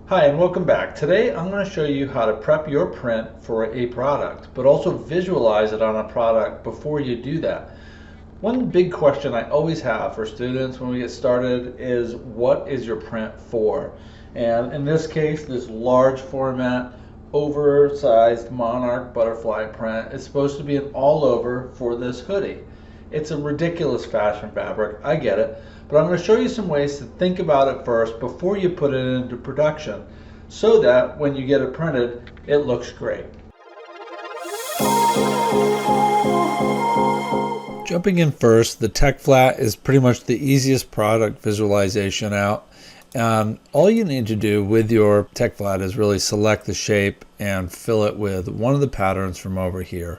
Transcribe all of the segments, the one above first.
Hi and welcome back. Today I'm going to show you how to prep your print for a product, but also visualize it on a product before you do that. One big question I always have for students when we get started is, what is your print for? And in this case, this large format, oversized monarch butterfly print is supposed to be an all over for this hoodie. It's a ridiculous fashion fabric, I get it, but I'm going to show you some ways to think about it first before you put it into production so that when you get it printed, it looks great. Jumping in first, the tech flat is pretty much the easiest product visualization out. And all you need to do with your tech flat is really select the shape and fill it with one of the patterns from over here.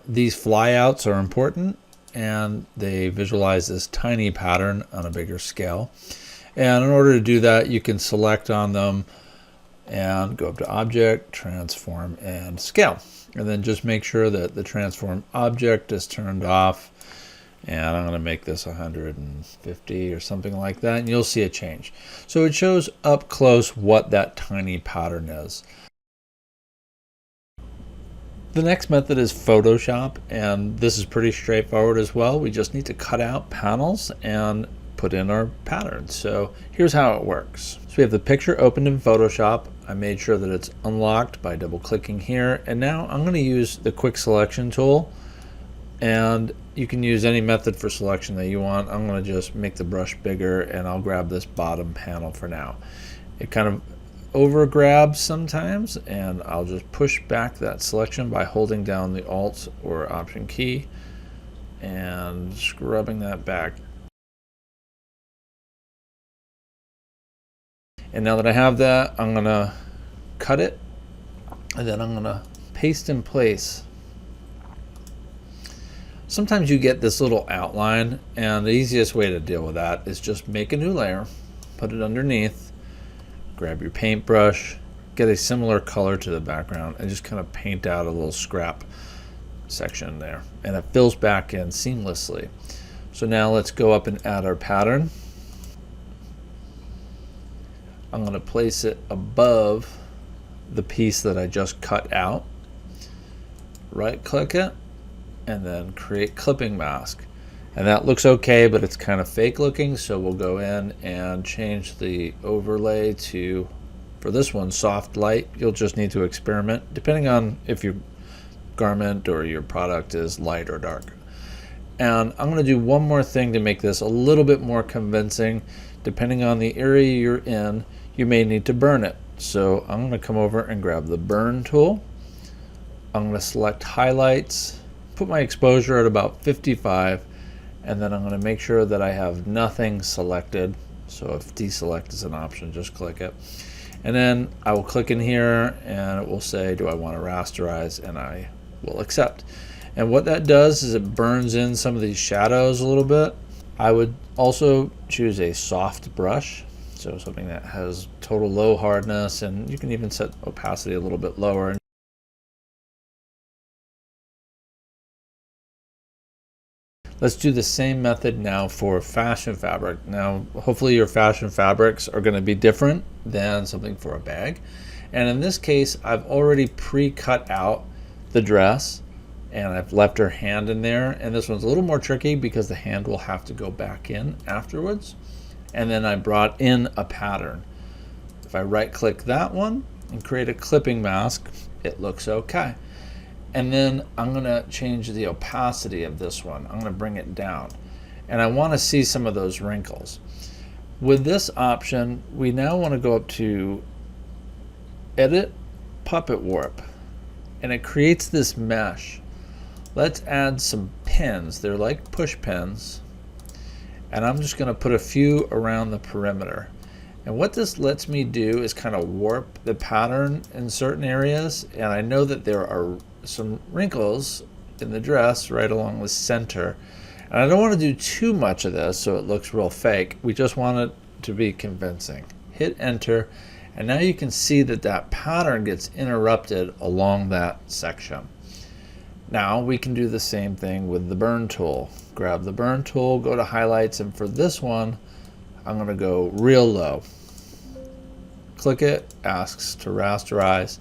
These flyouts are important, and they visualize this tiny pattern on a bigger scale. And in order to do that, you can select on them and go up to Object, Transform, and Scale. And then just make sure that the Transform Object is turned off. And I'm going to make this 150 or something like that, and you'll see a change. So it shows up close what that tiny pattern is. The next method is Photoshop, and this is pretty straightforward as well. We just need to cut out panels and put in our pattern. So here's how it works. So we have the picture opened in Photoshop. I made sure that it's unlocked by double clicking here, and now I'm going to use the quick selection tool, and you can use any method for selection that you want. I'm going to just make the brush bigger, and I'll grab this bottom panel for now. It kind of over grabs sometimes, and I'll just push back that selection by holding down the Alt or Option key and scrubbing that back. And now that I have that, I'm going to cut it, and then I'm going to paste in place. Sometimes you get this little outline, and the easiest way to deal with that is just make a new layer, put it underneath, grab your paintbrush, get a similar color to the background, and just kind of paint out a little scrap section there. And it fills back in seamlessly. So now let's go up and add our pattern. I'm going to place it above the piece that I just cut out. Right click it, and then create clipping mask. And that looks okay, but it's kind of fake looking, so we'll go in and change the overlay to, for this one, soft light. You'll just need to experiment, depending on if your garment or your product is light or dark. And I'm going to do one more thing to make this a little bit more convincing. Depending on the area you're in, you may need to burn it. So I'm going to come over and grab the burn tool. I'm going to select highlights, put my exposure at about 55, and then I'm going to make sure that I have nothing selected. So if deselect is an option, just click it. And then I will click in here, and it will say, do I want to rasterize? And I will accept. And what that does is it burns in some of these shadows a little bit. I would also choose a soft brush, so something that has total low hardness, and you can even set opacity a little bit lower. Let's do the same method now for fashion fabric. Now, hopefully your fashion fabrics are going to be different than something for a bag. And in this case, I've already pre-cut out the dress, and I've left her hand in there. And this one's a little more tricky because the hand will have to go back in afterwards. And then I brought in a pattern. If I right-click that one and create a clipping mask, it looks okay. And then I'm going to change the opacity of this one. I'm going to bring it down. And I want to see some of those wrinkles. With this option, we now want to go up to Edit, Puppet Warp. And it creates this mesh. Let's add some pins. They're like push pins. And I'm just going to put a few around the perimeter. And what this lets me do is kind of warp the pattern in certain areas. And I know that there are some wrinkles in the dress right along the center. And I don't want to do too much of this so it looks real fake. We just want it to be convincing. Hit enter, and now you can see that that pattern gets interrupted along that section. Now we can do the same thing with the burn tool. Grab the burn tool, go to highlights, and for this one, I'm going to go real low. click it, asks to rasterize.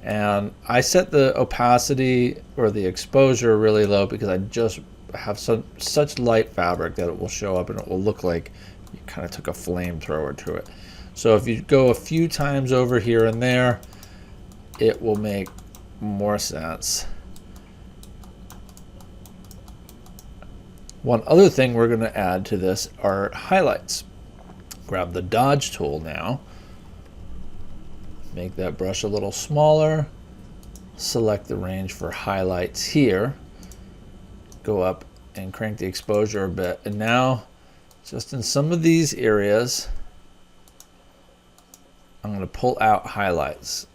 And I set the opacity or the exposure really low because I just have such light fabric that it will show up and it will look like you kind of took a flamethrower to it. So if you go a few times over here and there, it will make more sense. One other thing we're going to add to this are highlights. Grab the Dodge tool now. Make that brush a little smaller. Select the range for highlights here. Go up and crank the exposure a bit. And now, just in some of these areas, I'm going to pull out highlights.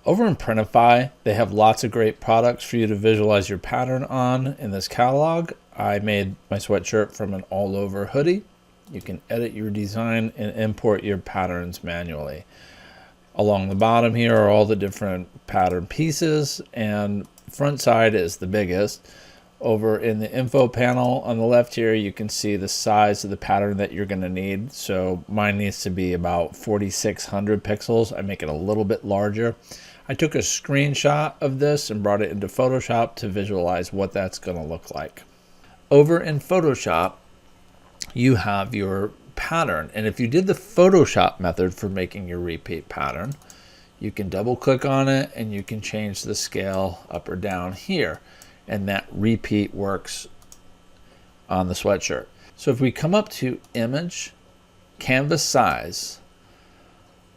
Over in Printify, they have lots of great products for you to visualize your pattern on in this catalog. I made my sweatshirt from an all-over hoodie. You can edit your design and import your patterns manually. Along the bottom here are all the different pattern pieces, and front side is the biggest. Over in the info panel on the left here, you can see the size of the pattern that you're going to need. So mine needs to be about 4,600 pixels. I make it a little bit larger. I took a screenshot of this and brought it into Photoshop to visualize what that's going to look like. Over in Photoshop, you have your pattern. And if you did the Photoshop method for making your repeat pattern, you can double click on it and you can change the scale up or down here. And that repeat works on the sweatshirt. So if we come up to Image, Canvas Size,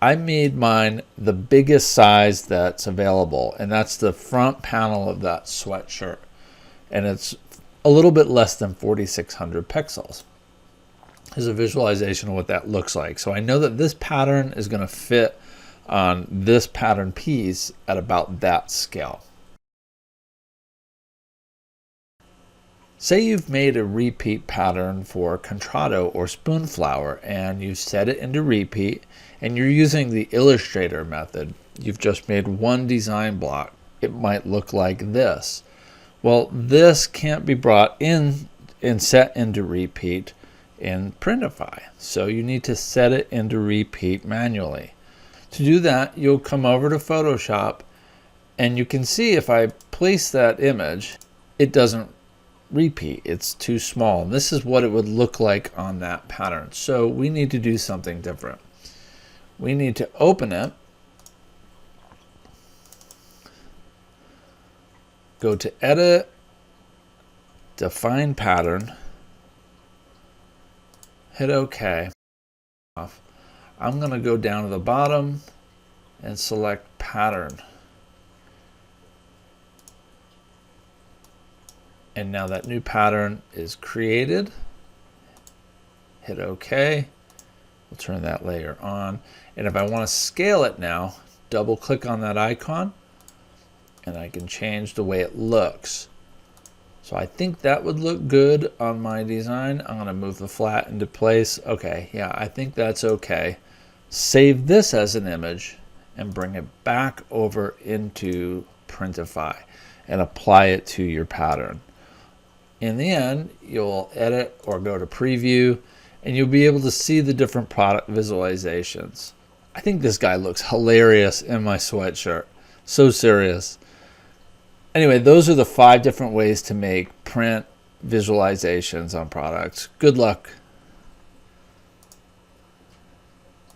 I made mine the biggest size that's available, and that's the front panel of that sweatshirt. And it's a little bit less than 4,600 pixels. Here's a visualization of what that looks like. So I know that this pattern is going to fit on this pattern piece at about that scale. Say you've made a repeat pattern for contrado or spoonflower and you set it into repeat and you're using the Illustrator method. You've just made one design block. It might look like this. Well, this can't be brought in and set into repeat in Printify. So you need to set it into repeat manually. To do that, you'll come over to Photoshop and you can see if I place that image, it doesn't repeat. It's too small. And this is what it would look like on that pattern. So we need to do something different. We need to open it, go to Edit, Define Pattern, hit OK. I'm going to go down to the bottom and select Pattern. And now that new pattern is created. Hit OK. We'll turn that layer on. And if I want to scale it now, double click on that icon and I can change the way it looks. So I think that would look good on my design. I'm going to move the flat into place. Okay, yeah, I think that's okay. Save this as an image and bring it back over into Printify and apply it to your pattern. In the end, you'll edit or go to preview and you'll be able to see the different product visualizations. I think this guy looks hilarious in my sweatshirt. So serious. Anyway, those are the 5 different ways to make print visualizations on products. Good luck.